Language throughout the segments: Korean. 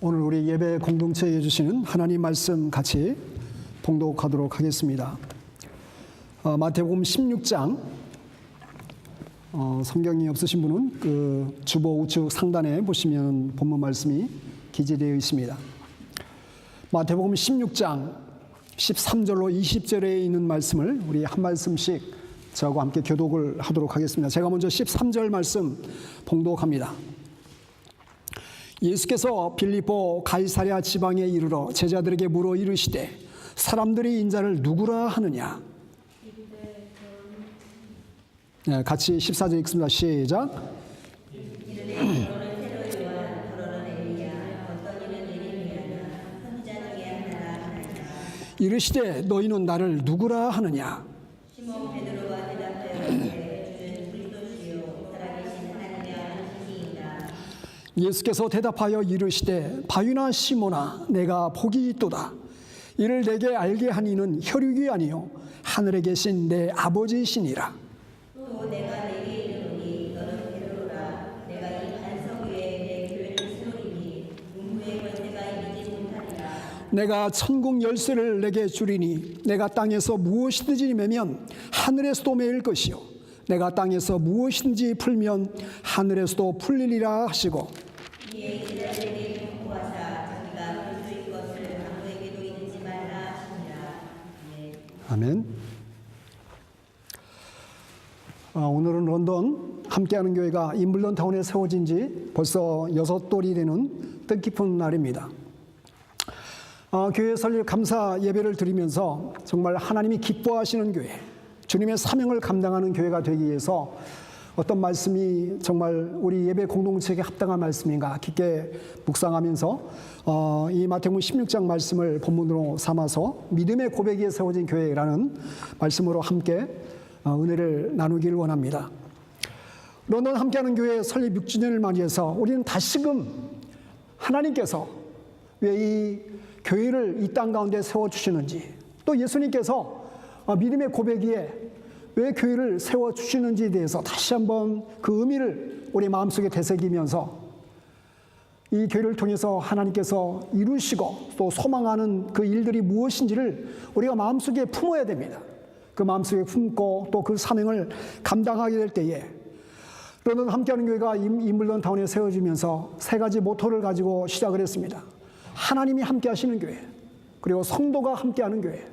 오늘 우리 예배 공동체에 주시는 하나님 말씀 같이 봉독하도록 하겠습니다. 마태복음 16장, 성경이 없으신 분은 그 주보 우측 상단에 보시면 본문 말씀이 기재되어 있습니다. 마태복음 16장 13절로 20절에 있는 말씀을 우리 한 말씀씩 저하고 함께 교독을 하도록 하겠습니다. 제가 먼저 13절 말씀 봉독합니다. 예수께서 빌립보 가이사랴 지방에 이르러 제자들에게 물어 이르시되 사람들이 인자를 누구라 하느냐? 네, 같이 14절 읽습니다. 시작. 이르시되 너희는 나를 누구라 하느냐? 시몬 베드로가 대답하여 이르되 주는 그리스도시요 살아계신 하나님의 아들이시니이다. 예수께서 대답하여 이르시되 바유나 시몬아 내가 복이 있도다. 이를 내게 알게 한 이는 혈육이 아니요 하늘에 계신 내 아버지시니라. 또 내가 내게 이르노니 너는 베드로라. 내가 이 반석 위에 내 교회를 세우리니 음부의 권세가 이기지 못하리라. 내가 천국 열쇠를 내게 주리니 내가 땅에서 무엇이든지 매면 하늘에서도 매일 것이요 내가 땅에서 무엇이든지 풀면 하늘에서도 풀리리라 하시고 이에 제자들에게 경고하사 자기가 그리스도인 것을 아무에게도 이르지 말라 하시니라. 아멘. 오늘은 런던 함께하는 교회가 임블런 타운에 세워진 지 벌써 6돌이 되는 뜻깊은 날입니다. 교회 설립 감사 예배를 드리면서 정말 하나님이 기뻐하시는 교회, 주님의 사명을 감당하는 교회가 되기 위해서 어떤 말씀이 정말 우리 예배 공동체에게 합당한 말씀인가 깊게 묵상하면서 이 마태복음 16장 말씀을 본문으로 삼아서 믿음의 고백 위에 세워진 교회라는 말씀으로 함께 은혜를 나누기를 원합니다. 런던 함께하는 교회 설립 6주년을 맞이해서 우리는 다시금 하나님께서 왜 이 교회를 이 땅 가운데 세워주시는지, 또 예수님께서 믿음의 고백 위에 왜 교회를 세워주시는지에 대해서 다시 한번 그 의미를 우리 마음속에 되새기면서 이 교회를 통해서 하나님께서 이루시고 또 소망하는 그 일들이 무엇인지를 우리가 마음속에 품어야 됩니다. 그 마음속에 품고 또 그 사명을 감당하게 될 때에 런던 함께하는 교회가 임블런 타운에 세워지면서 세 가지 모토를 가지고 시작을 했습니다. 하나님이 함께하시는 교회, 그리고 성도가 함께하는 교회,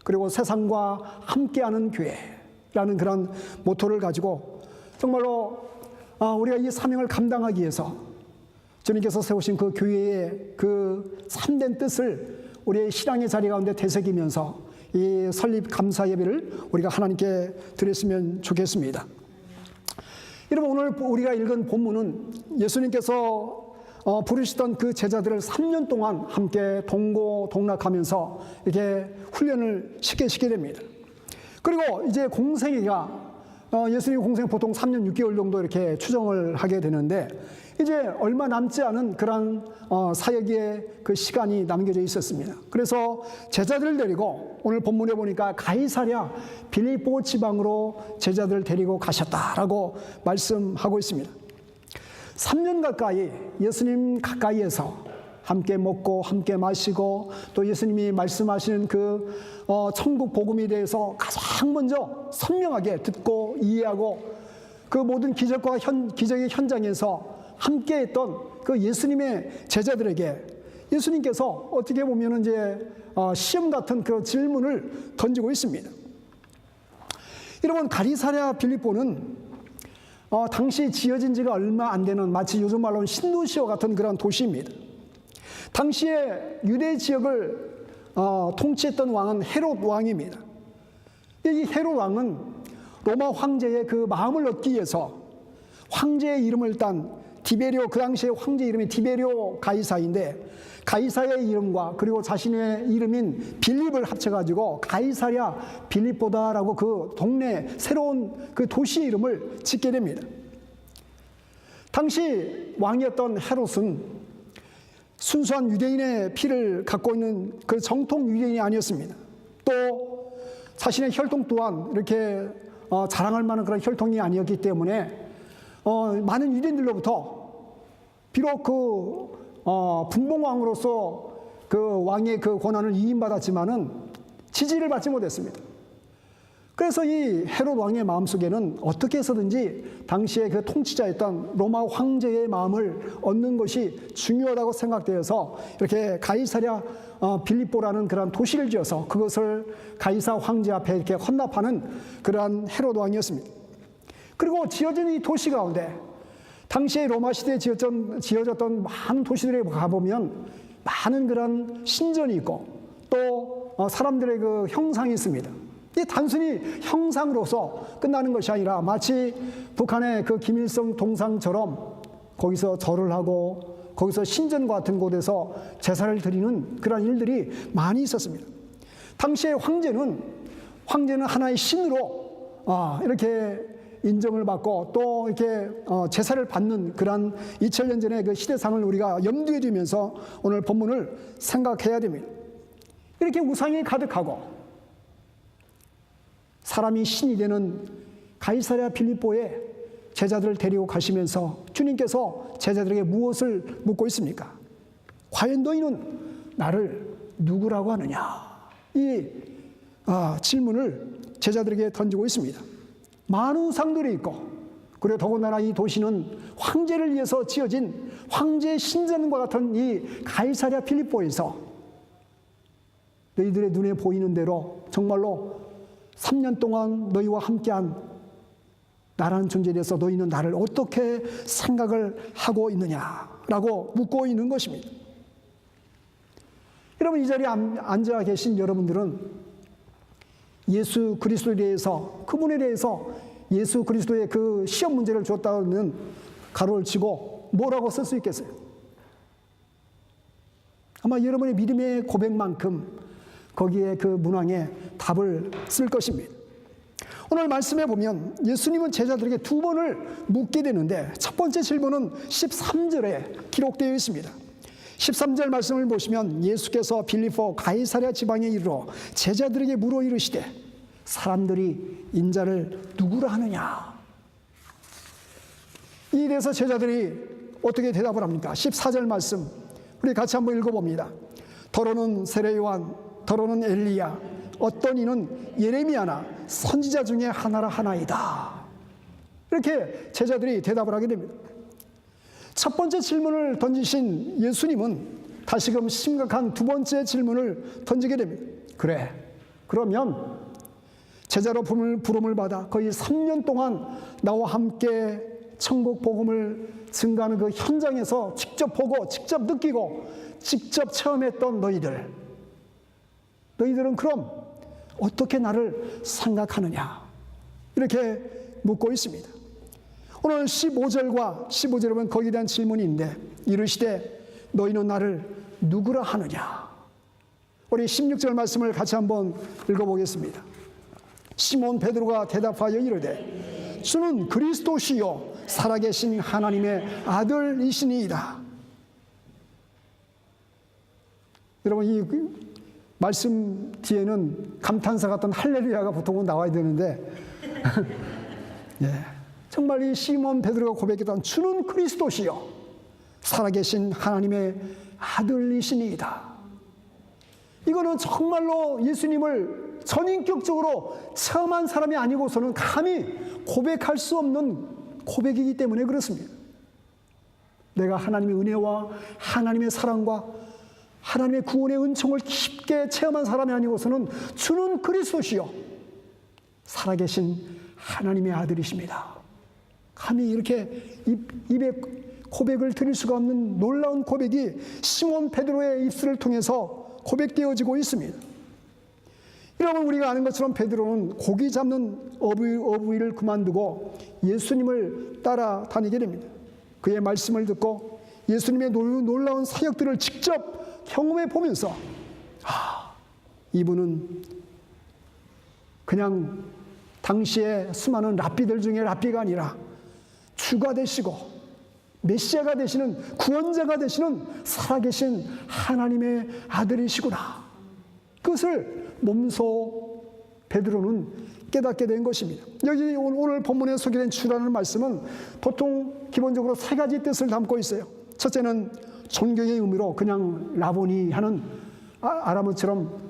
그리고 세상과 함께하는 교회라는 그런 모토를 가지고 정말로 우리가 이 사명을 감당하기 위해서 주님께서 세우신 그 교회의 그 참된 뜻을 우리의 신앙의 자리 가운데 되새기면서 이 설립 감사 예배를 우리가 하나님께 드렸으면 좋겠습니다. 여러분, 오늘 우리가 읽은 본문은 예수님께서 부르시던 그 제자들을 3년 동안 함께 동고동락하면서 이렇게 훈련을 시키게 됩니다. 그리고 이제 공생애가 예수님 공생 보통 3년 6개월 정도 이렇게 추정을 하게 되는데 이제 얼마 남지 않은 그런 사역의 그 시간이 남겨져 있었습니다. 그래서 제자들을 데리고 오늘 본문에 보니까 가이사랴 빌립보 지방으로 제자들을 데리고 가셨다라고 말씀하고 있습니다. 3년 가까이 예수님 가까이에서 함께 먹고 함께 마시고 또 예수님이 말씀하시는 그 천국 복음에 대해서 가장 먼저 선명하게 듣고 이해하고 그 모든 기적과 기적의 현장에서 함께했던 그 예수님의 제자들에게 예수님께서 어떻게 보면 이제 시험 같은 그 질문을 던지고 있습니다. 여러분, 가이사랴 빌립보는 당시 지어진 지가 얼마 안 되는 마치 요즘 말로는 신도시와 같은 그런 도시입니다. 당시에 유대 지역을 통치했던 왕은 헤롯 왕입니다. 이 헤롯 왕은 로마 황제의 그 마음을 얻기 위해서 황제의 이름을 딴 디베리오, 그 당시에 황제 이름이 디베리오 가이사인데 가이사의 이름과 그리고 자신의 이름인 빌립을 합쳐가지고 가이사랴 빌립보다라고 그 동네 새로운 그 도시 이름을 짓게 됩니다. 당시 왕이었던 헤롯은 순수한 유대인의 피를 갖고 있는 그 정통 유대인이 아니었습니다. 또 자신의 혈통 또한 이렇게 자랑할 만한 그런 혈통이 아니었기 때문에 많은 유대인들로부터 비록 그 분봉왕으로서 그 왕의 그 권한을 위임받았지만은 지지를 받지 못했습니다. 그래서 이 헤롯 왕의 마음속에는 어떻게 해서든지 당시에 그 통치자였던 로마 황제의 마음을 얻는 것이 중요하다고 생각되어서 이렇게 가이사랴 빌립보라는 그러한 도시를 지어서 그것을 가이사 황제 앞에 이렇게 헌납하는 그러한 헤롯 왕이었습니다. 그리고 지어진 이 도시 가운데 당시에 로마 시대에 지어졌던 많은 도시들에 가보면 많은 그런 신전이 있고 또 사람들의 그 형상이 있습니다. 이 단순히 형상으로서 끝나는 것이 아니라 마치 북한의 그 김일성 동상처럼 거기서 절을 하고 거기서 신전 같은 곳에서 제사를 드리는 그런 일들이 많이 있었습니다. 당시에 황제는 하나의 신으로 이렇게 인정을 받고 또 이렇게 제사를 받는 그런 2000년 전의 그 시대상을 우리가 염두에 두면서 오늘 본문을 생각해야 됩니다. 이렇게 우상이 가득하고 사람이 신이 되는 가이사랴 빌립보에 제자들을 데리고 가시면서 주님께서 제자들에게 무엇을 묻고 있습니까? 과연 너희는 나를 누구라고 하느냐? 이 질문을 제자들에게 던지고 있습니다. 많은 우상들이 있고 그리고 더군다나 이 도시는 황제를 위해서 지어진 황제의 신전과 같은 이 가이사랴 빌립보에서 너희들의 눈에 보이는 대로 정말로 3년 동안 너희와 함께한 나라는 존재에 대해서 너희는 나를 어떻게 생각을 하고 있느냐라고 묻고 있는 것입니다. 여러분, 이 자리에 앉아 계신 여러분들은 예수 그리스도에 대해서, 그분에 대해서 예수 그리스도의 그 시험 문제를 줬다는 가로를 치고 뭐라고 쓸 수 있겠어요? 아마 여러분의 믿음의 고백만큼 거기에 그 문항에 답을 쓸 것입니다. 오늘 말씀해 보면 예수님은 제자들에게 두 번을 묻게 되는데 첫 번째 질문은 13절에 기록되어 있습니다. 13절 말씀을 보시면 예수께서 빌립보 가이사랴 지방에 이르러 제자들에게 물어 이르시되 사람들이 인자를 누구라 하느냐? 이에 대해서 제자들이 어떻게 대답을 합니까? 14절 말씀 우리 같이 한번 읽어봅니다. 더러는 세례 요한, 더러는 엘리야, 어떤 이는 예레미야나 선지자 중에 하나라 하나이다. 이렇게 제자들이 대답을 하게 됩니다. 첫 번째 질문을 던지신 예수님은 다시금 심각한 두 번째 질문을 던지게 됩니다. 그래, 그러면 제자로 부름을 받아 거의 3년 동안 나와 함께 천국 복음을 증가하는 그 현장에서 직접 보고 직접 느끼고 직접 체험했던 너희들은 그럼 어떻게 나를 생각하느냐? 이렇게 묻고 있습니다. 오늘 15절에 보면 거기에 대한 질문이 있는데 이르시되 너희는 나를 누구라 하느냐? 우리 16절 말씀을 같이 한번 읽어보겠습니다. 시몬 베드로가 대답하여 이르되 주는 그리스도시요 살아계신 하나님의 아들이시니이다. 여러분, 이 말씀 뒤에는 감탄사 같은 할렐루야가 보통은 나와야 되는데 예, 정말 이 시몬 베드로가 고백했던 주는 그리스도시요 살아계신 하나님의 아들이시니이다. 이거는 정말로 예수님을 전인격적으로 체험한 사람이 아니고서는 감히 고백할 수 없는 고백이기 때문에 그렇습니다. 내가 하나님의 은혜와 하나님의 사랑과 하나님의 구원의 은총을 깊게 체험한 사람이 아니고서는 주는 그리스도시요 살아계신 하나님의 아들이십니다. 감히 이렇게 입에 고백을 드릴 수가 없는 놀라운 고백이 시몬 베드로의 입술을 통해서 고백되어지고 있습니다. 여러분, 우리가 아는 것처럼 베드로는 고기 잡는 어부일을 그만두고 예수님을 따라다니게 됩니다. 그의 말씀을 듣고 예수님의 놀라운 사역들을 직접 경험해 보면서 이분은 그냥 당시에 수많은 랍비들 중에 랍비가 아니라 주가 되시고 메시아가 되시는 구원자가 되시는 살아계신 하나님의 아들이시구나. 그것을 몸소 베드로는 깨닫게 된 것입니다. 여기 오늘 본문에 소개된 주라는 말씀은 보통 기본적으로 세 가지 뜻을 담고 있어요. 첫째는 존경의 의미로 그냥 라보니 하는 아람어처럼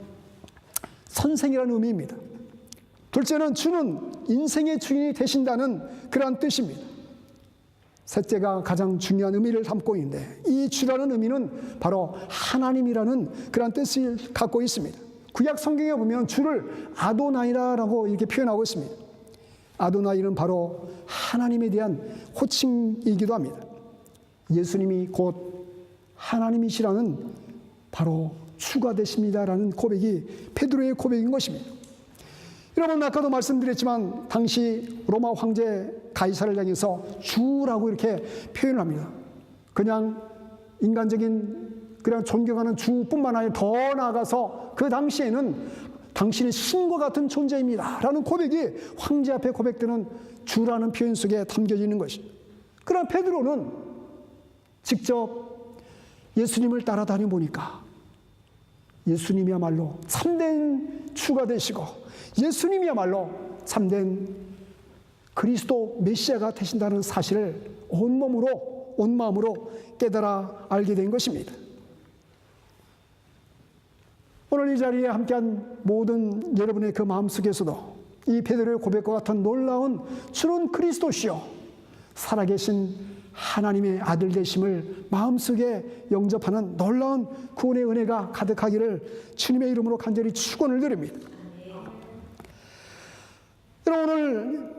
선생이라는 의미입니다. 둘째는 주는 인생의 주인이 되신다는 그러한 뜻입니다. 셋째가 가장 중요한 의미를 담고 있는데 이 주라는 의미는 바로 하나님이라는 그러한 뜻을 갖고 있습니다. 구약 성경에 보면 주를 아도나이라고 이렇게 표현하고 있습니다. 아도나이는 바로 하나님에 대한 호칭이기도 합니다. 예수님이 곧 하나님이시라는 바로 주가 되십니다라는 고백이 베드로의 고백인 것입니다. 여러분, 아까도 말씀드렸지만 당시 로마 황제 가이사를 향해서 주라고 이렇게 표현을 합니다. 그냥 인간적인 그냥 존경하는 주뿐만 아니라 더 나아가서 그 당시에는 당신은 신과 같은 존재입니다 라는 고백이 황제 앞에 고백되는 주라는 표현 속에 담겨져 있는 것입니다. 그러나 베드로는 직접 예수님을 따라다녀 보니까 예수님이야말로 참된 주가 되시고 예수님이야말로 참된 그리스도 메시아가 되신다는 사실을 온몸으로 온 마음으로 깨달아 알게 된 것입니다. 오늘 이 자리에 함께한 모든 여러분의 그 마음속에서도 이 베드로의 고백과 같은 놀라운 주는 그리스도시요 살아계신 하나님의 아들 되심을 마음속에 영접하는 놀라운 구원의 은혜가 가득하기를 주님의 이름으로 간절히 축원을 드립니다. 여러분, 오늘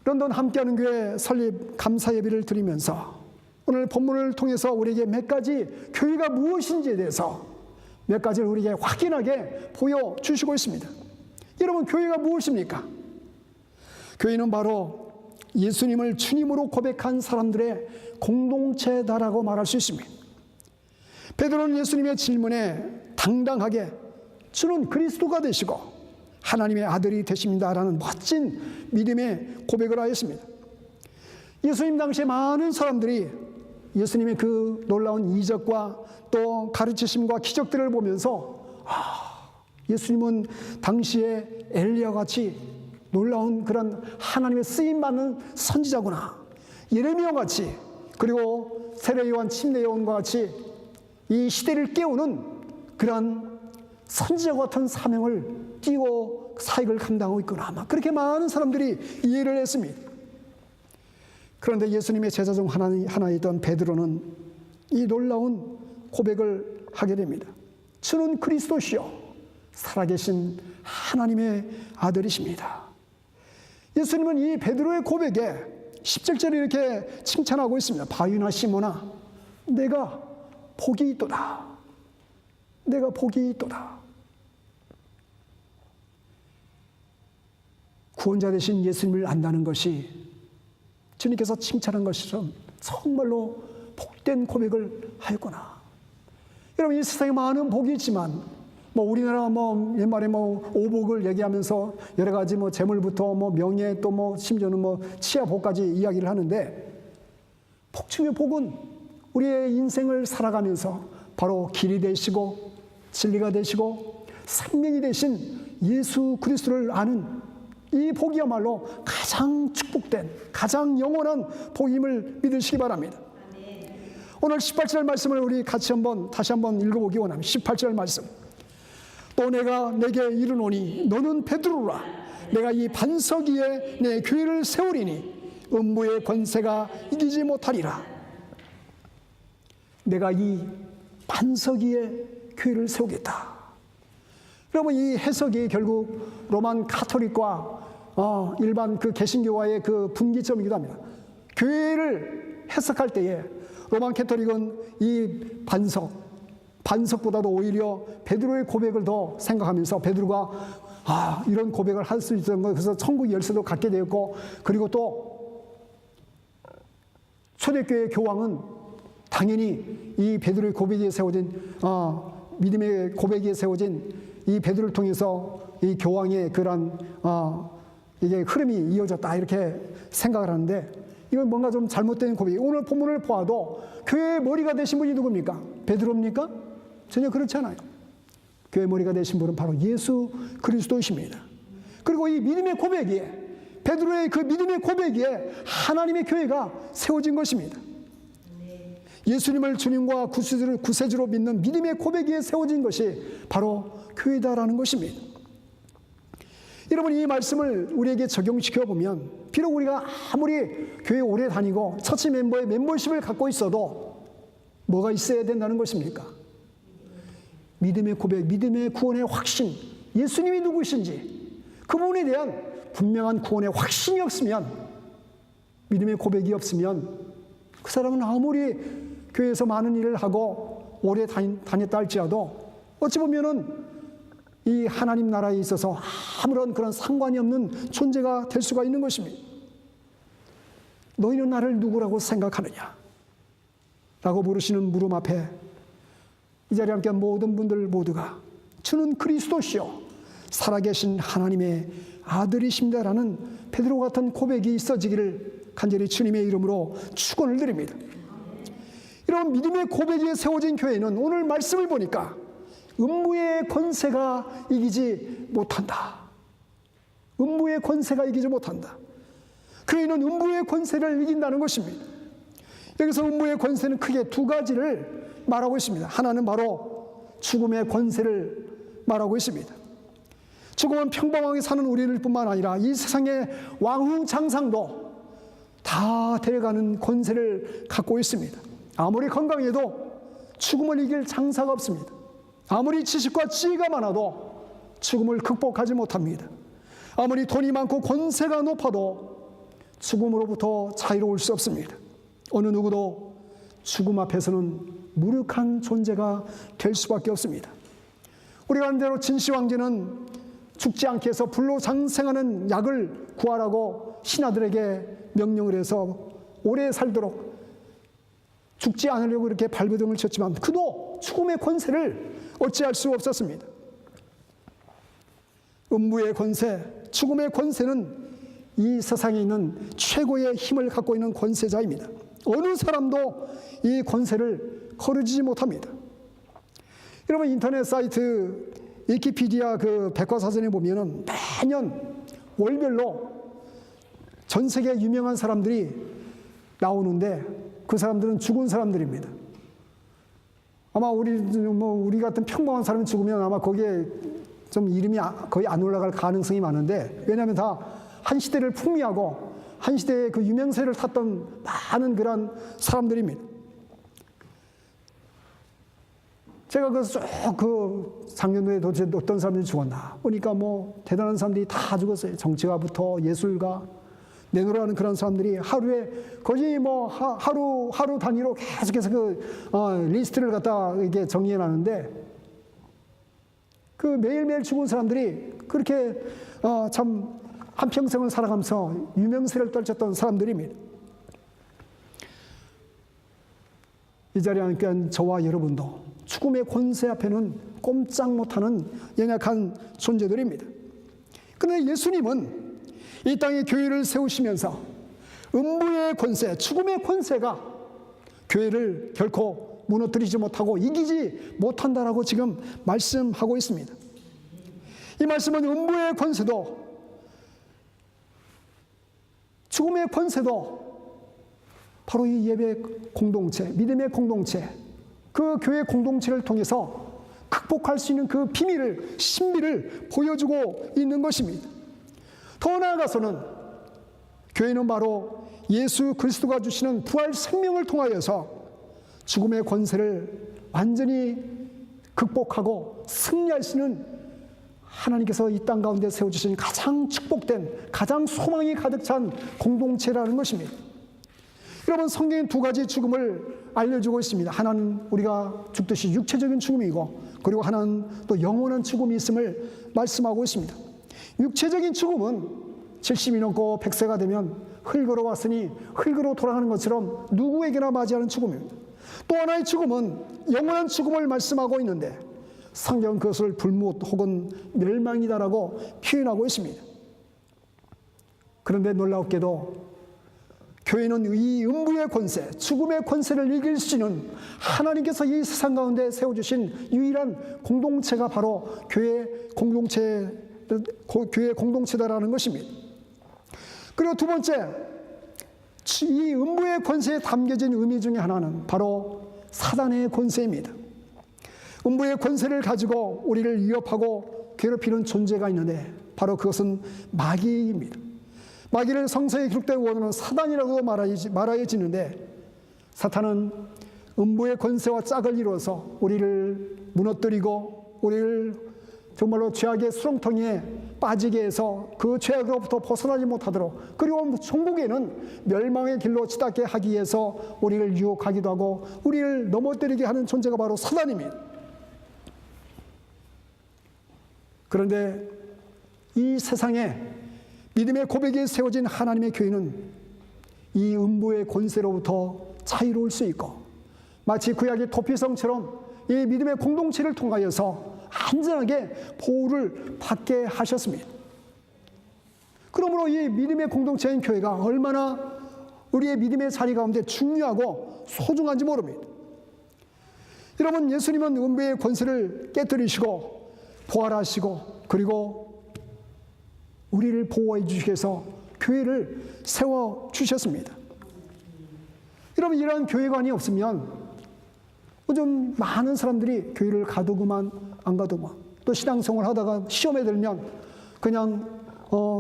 런던 함께하는 교회 설립 감사 예배를 드리면서 오늘 본문을 통해서 우리에게 몇 가지 교회가 무엇인지에 대해서 몇 가지를 우리에게 확인하게 보여주시고 있습니다. 여러분, 교회가 무엇입니까? 교회는 바로 예수님을 주님으로 고백한 사람들의 공동체다라고 말할 수 있습니다. 베드로는 예수님의 질문에 당당하게 주는 그리스도가 되시고 하나님의 아들이 되십니다라는 멋진 믿음의 고백을 하였습니다. 예수님 당시에 많은 사람들이 예수님의 그 놀라운 이적과 또 가르치심과 기적들을 보면서 예수님은 당시에 엘리야와 같이 놀라운 그런 하나님의 쓰임받는 선지자구나, 예레미야와 같이, 그리고 세례 요한, 침례 요한과 같이 이 시대를 깨우는 그런 선지자와 같은 사명을 띄고 사역을 감당하고 있구나, 아마 그렇게 많은 사람들이 이해를 했습니다. 그런데 예수님의 제자 중 하나이던 베드로는 이 놀라운 고백을 하게 됩니다. 주는 그리스도시요 살아계신 하나님의 아들이십니다. 예수님은 이 베드로의 고백에 17절에 이렇게 칭찬하고 있습니다. 바위나 시몬아, 내가 복이 있도다. 내가 복이 있도다. 구원자 되신 예수님을 안다는 것이 주님께서 칭찬한 것처럼 정말로 복된 고백을 하였구나. 여러분, 이 세상에 많은 복이 있지만 우리나라 옛말에 오복을 얘기하면서 여러 가지 재물부터 명예 또 심지어는 치아 복까지 이야기를 하는데, 복 중의 복은 우리의 인생을 살아가면서 바로 길이 되시고 진리가 되시고 생명이 되신 예수 그리스도를 아는 이 복이야말로 가장 축복된 가장 영원한 복임을 믿으시기 바랍니다. 오늘 18절 말씀을 우리 같이 다시 한번 읽어보기 원합니다. 18절 말씀. 또 내가 내게 이르노니 너는 베드로라. 내가 이 반석 위에 내 교회를 세우리니 음부의 권세가 이기지 못하리라. 내가 이 반석 위에 교회를 세우겠다. 여러분, 이 해석이 결국 로만 가톨릭과 일반 그 개신교와의 그 분기점이기도 합니다. 교회를 해석할 때에 로만 가톨릭은 이 반석보다도 오히려 베드로의 고백을 더 생각하면서 베드로가 이런 고백을 할 수 있었던 것, 그래서 천국 열쇠도 갖게 되었고, 그리고 또 초대교회 교황은 당연히 이 베드로의 고백에 세워진 믿음의 고백에 세워진 이 베드로를 통해서 이 교황의 그런 이게 흐름이 이어졌다 이렇게 생각을 하는데, 이건 뭔가 좀 잘못된 고백이에요. 오늘 본문을 보아도 교회의 머리가 되신 분이 누굽니까? 베드로입니까? 전혀 그렇지 않아요. 교회의 머리가 되신 분은 바로 예수 그리스도이십니다. 그리고 이 믿음의 고백이에, 베드로의 그 믿음의 고백이에 하나님의 교회가 세워진 것입니다. 예수님을 주님과 구세주로 믿는 믿음의 고백에 세워진 것이 바로 교회다라는 것입니다. 여러분, 이 말씀을 우리에게 적용시켜 보면 비록 우리가 아무리 교회 오래 다니고 처치 멤버의 멤버십을 갖고 있어도 뭐가 있어야 된다는 것입니까? 믿음의 고백, 믿음의 구원의 확신, 예수님이 누구신지 그 부분에 대한 분명한 구원의 확신이 없으면, 믿음의 고백이 없으면 그 사람은 아무리 교회에서 많은 일을 하고 오래 다녔다 할지라도 어찌 보면은 이 하나님 나라에 있어서 아무런 그런 상관이 없는 존재가 될 수가 있는 것입니다. 너희는 나를 누구라고 생각하느냐? 라고 물으시는 물음 앞에 이 자리에 함께한 모든 분들 모두가 주는 그리스도시요 살아계신 하나님의 아들이십니다라는 베드로 같은 고백이 있어지기를 간절히 주님의 이름으로 축원을 드립니다. 이런 믿음의 고백에 세워진 교회는 오늘 말씀을 보니까 음부의 권세가 이기지 못한다. 음부의 권세가 이기지 못한다. 교회는 음부의 권세를 이긴다는 것입니다. 여기서 음부의 권세는 크게 두 가지를 말하고 있습니다. 하나는 바로 죽음의 권세를 말하고 있습니다. 죽음은 평범하게 사는 우리를 뿐만 아니라 이 세상의 왕후장상도 다 데려가는 권세를 갖고 있습니다. 아무리 건강해도 죽음을 이길 장사가 없습니다. 아무리 지식과 지혜가 많아도 죽음을 극복하지 못합니다. 아무리 돈이 많고 권세가 높아도 죽음으로부터 자유로울 수 없습니다. 어느 누구도 죽음 앞에서는 무력한 존재가 될 수밖에 없습니다. 우리가 아는 대로 진시황제는 죽지 않게 해서 불로 장생하는 약을 구하라고 신하들에게 명령을 해서 오래 살도록 죽지 않으려고 이렇게 발버둥을 쳤지만 그도 죽음의 권세를 어찌할 수 없었습니다. 음부의 권세, 죽음의 권세는 이 세상에 있는 최고의 힘을 갖고 있는 권세자입니다. 어느 사람도 이 권세를 거르지 못합니다. 여러분, 인터넷 사이트 위키피디아 그 백과사전에 보면은 매년 월별로 전 세계 유명한 사람들이 나오는데 그 사람들은 죽은 사람들입니다. 아마 우리 같은 평범한 사람이 죽으면 아마 거기에 좀 이름이 거의 안 올라갈 가능성이 많은데, 왜냐하면 다 한 시대를 풍미하고 한 시대의 그 유명세를 탔던 많은 그런 사람들입니다. 제가 그 작년도에 도대체 어떤 사람들이 죽었나 보니까 뭐 대단한 사람들이 다 죽었어요. 정치가부터 예술가, 내노라는 그런 사람들이 하루에 거의 뭐 하루 단위로 계속해서 리스트를 갖다 이게 정리해 놨는데, 그 매일매일 죽은 사람들이 그렇게 참 한평생을 살아가면서 유명세를 떨쳤던 사람들입니다. 이 자리에 함께한 저와 여러분도 죽음의 권세 앞에는 꼼짝 못하는 연약한 존재들입니다. 그런데 예수님은 이 땅에 교회를 세우시면서 음부의 권세, 죽음의 권세가 교회를 결코 무너뜨리지 못하고 이기지 못한다라고 지금 말씀하고 있습니다. 이 말씀은 음부의 권세도 죽음의 권세도 바로 이 예배 공동체, 믿음의 공동체, 그 교회 공동체를 통해서 극복할 수 있는 그 비밀을, 신비를 보여주고 있는 것입니다. 더 나아가서는 교회는 바로 예수 그리스도가 주시는 부활 생명을 통하여서 죽음의 권세를 완전히 극복하고 승리할 수 있는 하나님께서 이 땅 가운데 세워주신 가장 축복된, 가장 소망이 가득 찬 공동체라는 것입니다. 여러분, 성경엔 두 가지 죽음을 알려주고 있습니다. 하나는 우리가 죽듯이 육체적인 죽음이고, 그리고 하나는 또 영원한 죽음이 있음을 말씀하고 있습니다. 육체적인 죽음은 70이 넘고 100세가 되면 흙으로 왔으니 흙으로 돌아가는 것처럼 누구에게나 맞이하는 죽음입니다. 또 하나의 죽음은 영원한 죽음을 말씀하고 있는데, 성경은 그것을 불못 혹은 멸망이다라고 표현하고 있습니다. 그런데 놀랍게도 교회는 이 음부의 권세, 죽음의 권세를 이길 수 있는 하나님께서 이 세상 가운데 세워주신 유일한 공동체가 바로 교회 공동체다라는 것입니다. 그리고 두 번째, 이 음부의 권세에 담겨진 의미 중에 하나는 바로 사단의 권세입니다. 음부의 권세를 가지고 우리를 위협하고 괴롭히는 존재가 있는데 바로 그것은 마귀입니다. 마귀를 성서에 기록된 원어는 사단이라고 말하여지는데 사탄은 음부의 권세와 짝을 이루어서 우리를 무너뜨리고 우리를 정말로 죄악의 수렁텅이에 빠지게 해서 그 죄악으로부터 벗어나지 못하도록, 그리고 종국에는 멸망의 길로 치닫게 하기 위해서 우리를 유혹하기도 하고 우리를 넘어뜨리게 하는 존재가 바로 사단입니다. 그런데 이 세상에 믿음의 고백에 세워진 하나님의 교회는 이 음부의 권세로부터 자유로울 수 있고 마치 구약의 도피성처럼 이 믿음의 공동체를 통하여서 안전하게 보호를 받게 하셨습니다. 그러므로 이 믿음의 공동체인 교회가 얼마나 우리의 믿음의 자리 가운데 중요하고 소중한지 모릅니다. 여러분, 예수님은 음부의 권세를 깨뜨리시고 부활하시고 그리고 우리를 보호해 주시기 위해서 교회를 세워주셨습니다. 여러분, 이러한 교회관이 없으면 요즘 많은 사람들이 교회를 가도 그만 안 가도 그만, 또 신앙생활 하다가 시험에 들면 그냥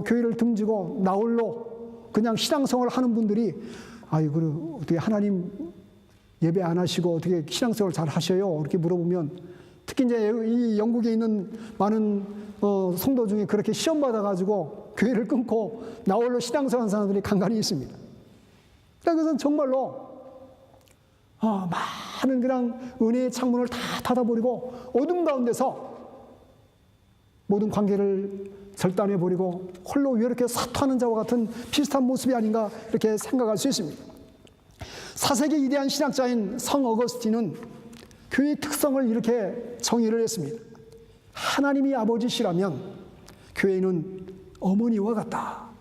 교회를 등지고 나홀로 그냥 신앙생활 하는 분들이 아이고 어떻게 하나님 예배 안 하시고 어떻게 신앙생활 잘 하셔요? 이렇게 물어보면 특히 이제 이 영국에 있는 많은 성도 중에 그렇게 시험 받아가지고 교회를 끊고 나홀로 신앙생활 하는 사람들이 간간히 있습니다. 그것은 정말로 많은 그냥 은혜의 창문을 다 닫아버리고 어둠 가운데서 모든 관계를 절단해버리고 홀로 이렇게 사투하는 자와 같은 비슷한 모습이 아닌가 이렇게 생각할 수 있습니다. 4세기 위대한 신학자인 성 어거스틴은 교회의 특성을 이렇게 정의를 했습니다. 하나님이 아버지시라면 교회는 어머니와 같다.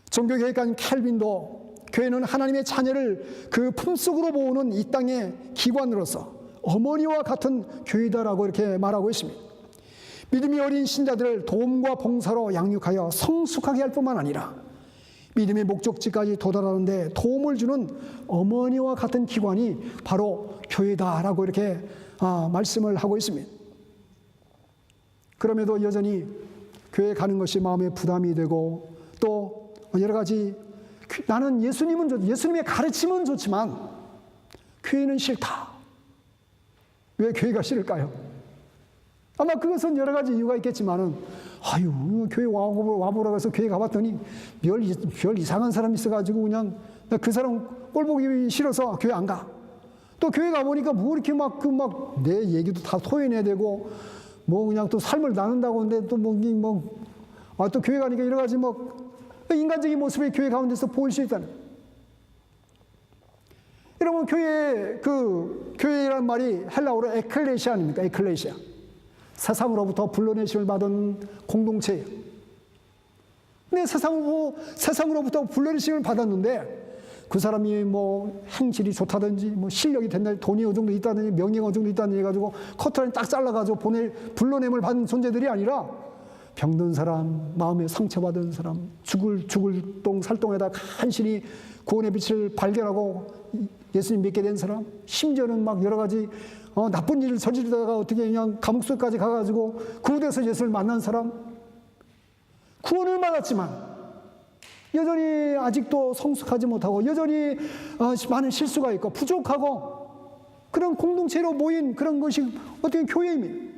종교개혁가인 캘빈도 교회는 하나님의 자녀를 그 품속으로 모으는 이 땅의 기관으로서 어머니와 같은 교회다라고 이렇게 말하고 있습니다. 믿음이 어린 신자들을 도움과 봉사로 양육하여 성숙하게 할 뿐만 아니라 믿음의 목적지까지 도달하는데 도움을 주는 어머니와 같은 기관이 바로 교회다라고 이렇게 말씀을 하고 있습니다. 그럼에도 여전히 교회 가는 것이 마음에 부담이 되고 또 여러 가지 나는 예수님의 가르침은 좋지만 교회는 싫다. 왜 교회가 싫을까요? 아마 그것은 여러 가지 이유가 있겠지만은 교회 와보라고 해서 교회 가봤더니 별 이상한 사람이 있어가지고 그냥 그 사람 꼴 보기 싫어서 교회 안 가. 또 교회 가보니까 뭐 이렇게 내 얘기도 다 토해내야 되고 뭐 그냥 또 삶을 나눈다고 하는데 또 또 교회 가니까 여러 가지 인간적인 모습이 교회 가운데서 보일 수 있다는. 여러분, 교회란 말이 헬라어로 에클레시아 아닙니까? 에클레시아. 세상으로부터 불러내심을 받은 공동체예요. 근데 세상으로부터 불러내심을 받았는데 그 사람이 행실이 좋다든지 실력이 된다든지 돈이 어느 정도 있다든지 명예가 어느 정도 있다든지 해가지고 커트라인 딱 잘라가지고 불러냄을 받은 존재들이 아니라 병든 사람, 마음에 상처받은 사람, 죽을 살동에다 간신히 구원의 빛을 발견하고 예수님 믿게 된 사람, 심지어는 여러 가지 나쁜 일을 저지르다가 어떻게 그냥 감옥 속까지 가가지고 구원돼서 예수를 만난 사람, 구원을 받았지만 여전히 아직도 성숙하지 못하고 여전히 많은 실수가 있고 부족하고 그런 공동체로 모인 그런 것이 어떻게 교회입니다.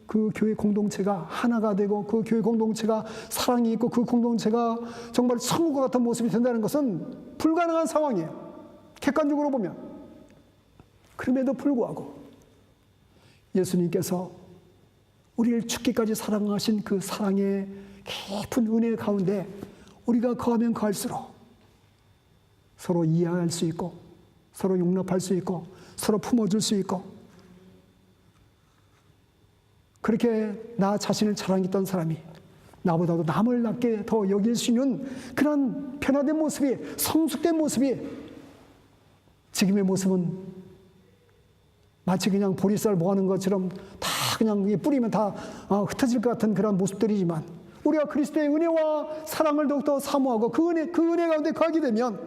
그 교회 공동체가 하나가 되고 그 교회 공동체가 사랑이 있고 그 공동체가 정말 천국과 같은 모습이 된다는 것은 불가능한 상황이에요. 객관적으로 보면. 그럼에도 불구하고 예수님께서 우리를 죽기까지 사랑하신 그 사랑의 깊은 은혜 가운데 우리가 거하면 거할수록 서로 이해할 수 있고 서로 용납할 수 있고 서로 품어줄 수 있고 그렇게 나 자신을 자랑했던 사람이 나보다도 남을 낮게 더 여길 수 있는 그런 변화된 모습이, 성숙된 모습이 지금의 모습은 마치 그냥 보리쌀 모아는 것처럼 다 그냥 뿌리면 다 흩어질 것 같은 그런 모습들이지만, 우리가 그리스도의 은혜와 사랑을 더욱더 사모하고 그 은혜 가운데 거하게 되면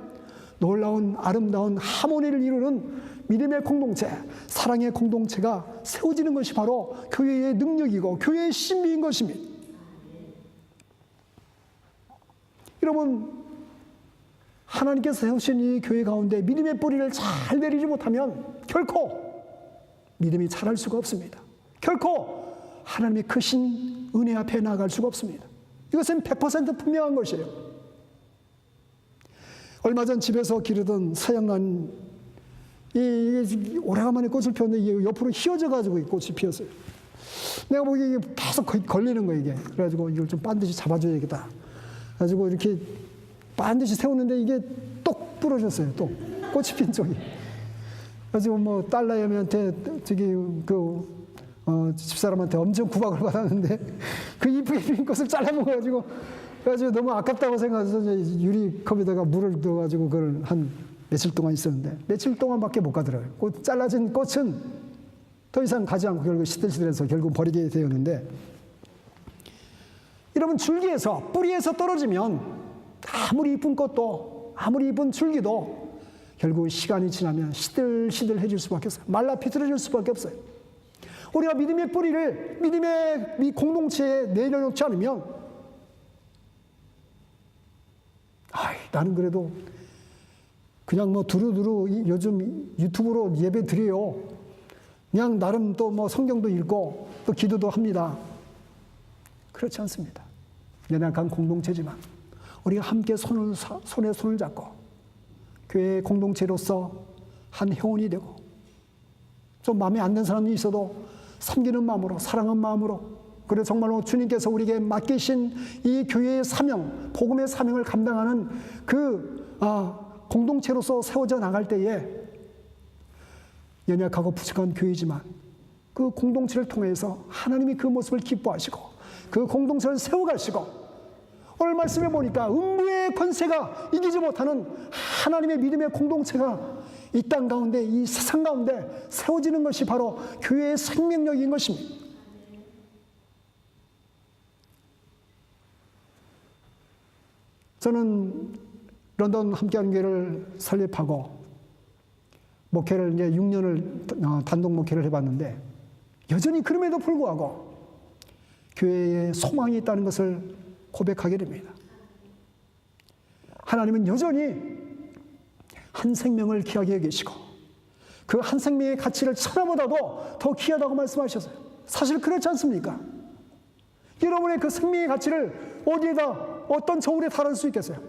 놀라운 아름다운 하모니를 이루는 믿음의 공동체, 사랑의 공동체가 세워지는 것이 바로 교회의 능력이고 교회의 신비인 것입니다. 여러분, 하나님께서 세우신 이 교회 가운데 믿음의 뿌리를 잘 내리지 못하면 결코 믿음이 자랄 수가 없습니다. 결코 하나님의 크신 은혜 앞에 나아갈 수가 없습니다. 이것은 100% 분명한 것이에요. 얼마 전 집에서 기르던 서양란, 이게 오래간만에 꽃을 피웠는데 이게 옆으로 휘어져가지고 꽃이 피었어요. 내가 보기에 이게 계속 걸리는 거예요, 이게. 그래가지고 이걸 좀 반드시 잡아줘야겠다. 그래가지고 이렇게 반드시 세웠는데 이게 똑 부러졌어요, 똑. 꽃이 핀 쪽이. 그래가지고 뭐 딸내미한테 집사람한테 엄청 구박을 받았는데 그 이쁘게 핀 꽃을 잘라먹어가지고 그래가지고 너무 아깝다고 생각해서 유리컵에다가 물을 넣어가지고 그걸 한 며칠 동안 있었는데 며칠 동안밖에 못 가더라고요. 잘라진 꽃은 더 이상 가지 않고 결국 시들시들해서 결국 버리게 되었는데, 여러분, 줄기에서 뿌리에서 떨어지면 아무리 이쁜 꽃도 아무리 이쁜 줄기도 결국 시간이 지나면 시들시들해질 수밖에 없어요. 말라 비틀어질 수밖에 없어요. 우리가 믿음의 뿌리를 믿음의 이 공동체에 내려놓지 않으면, 나는 그래도 그냥 뭐 두루두루 요즘 유튜브로 예배 드려요. 그냥 나름 또 뭐 성경도 읽고 또 기도도 합니다. 그렇지 않습니다. 연약한 공동체지만 우리가 함께 손에 손을 잡고 교회의 공동체로서 한 회원이 되고, 좀 마음에 안 드는 사람이 있어도 섬기는 마음으로, 사랑하는 마음으로, 그리고 정말로 주님께서 우리에게 맡기신 이 교회의 사명, 복음의 사명을 감당하는 공동체로서 세워져 나갈 때에 연약하고 부족한 교회지만 그 공동체를 통해서 하나님이 그 모습을 기뻐하시고 그 공동체를 세워가시고, 오늘 말씀해 보니까 음부의 권세가 이기지 못하는 하나님의 믿음의 공동체가 이 땅 가운데, 이 세상 가운데 세워지는 것이 바로 교회의 생명력인 것입니다. 저는 런던 함께하는 교회를 설립하고 목회를 이제 6년을 단독 목회를 해봤는데, 여전히 그럼에도 불구하고 교회에 소망이 있다는 것을 고백하게 됩니다. 하나님은 여전히 한 생명을 귀하게 여기시고 그 한 생명의 가치를 천하보다도 더 귀하다고 말씀하셨어요. 사실 그렇지 않습니까? 여러분의 그 생명의 가치를 어디에다, 어떤 저울에 달할 수 있겠어요?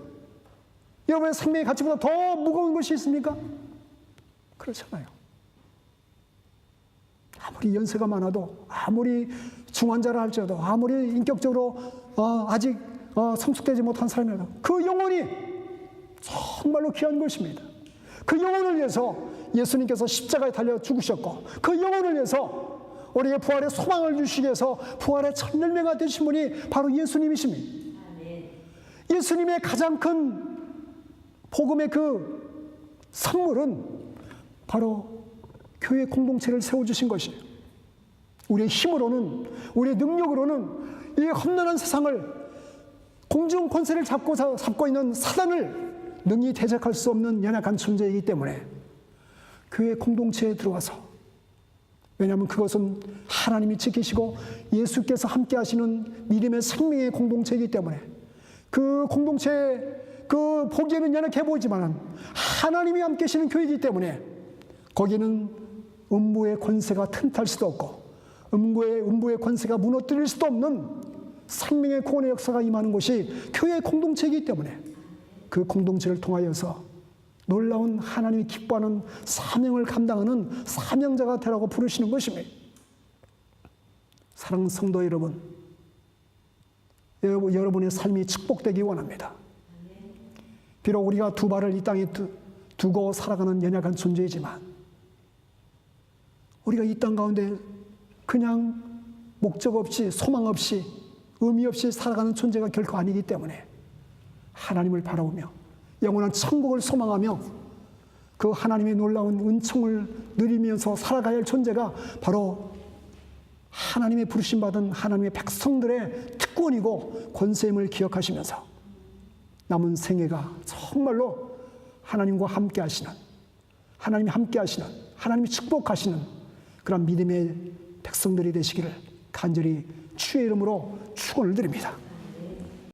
여러분의 생명의 가치보다 더 무거운 것이 있습니까? 그렇잖아요. 아무리 연세가 많아도, 아무리 중환자라 할지라도, 아무리 인격적으로 아직 성숙되지 못한 사람이라도 그 영혼이 정말로 귀한 것입니다. 그 영혼을 위해서 예수님께서 십자가에 달려 죽으셨고, 그 영혼을 위해서 우리에게 부활의 소망을 주시기 위해서 부활의 첫 열매가 되신 분이 바로 예수님이십니다. 예수님의 가장 큰 복음의 그 선물은 바로 교회 공동체를 세워주신 것이에요. 우리의 힘으로는, 우리의 능력으로는 이 험난한 세상을, 공중 권세를 잡고 있는 사단을 능히 대적할 수 없는 연약한 존재이기 때문에 교회 공동체에 들어와서, 왜냐하면 그것은 하나님이 지키시고 예수께서 함께 하시는 믿음의 생명의 공동체이기 때문에, 그 공동체, 그 보기에는 연약해 보이지만 하나님이 함께 하시는 교회이기 때문에 거기는 음부의 권세가 틈탈 수도 없고 음부의 권세가 무너뜨릴 수도 없는 생명의 구원의 역사가 임하는 곳이 교회의 공동체이기 때문에 그 공동체를 통하여서 놀라운 하나님이 기뻐하는 사명을 감당하는 사명자가 되라고 부르시는 것입니다. 사랑하는 성도 여러분, 여러분의 삶이 축복되기 원합니다. 비록 우리가 두 발을 이 땅에 두고 살아가는 연약한 존재이지만 우리가 이 땅 가운데 그냥 목적 없이, 소망 없이, 의미 없이 살아가는 존재가 결코 아니기 때문에 하나님을 바라보며 영원한 천국을 소망하며 그 하나님의 놀라운 은총을 누리면서 살아가야 할 존재가 바로 하나님의 부르심받은 하나님의 백성들의 특권이고 권세임을 기억하시면서 남은 생애가 정말로 하나님과 함께 하시는, 하나님이 함께 하시는, 하나님이 축복하시는 그런 믿음의 백성들이 되시기를 간절히 주의 이름으로 축원을 드립니다.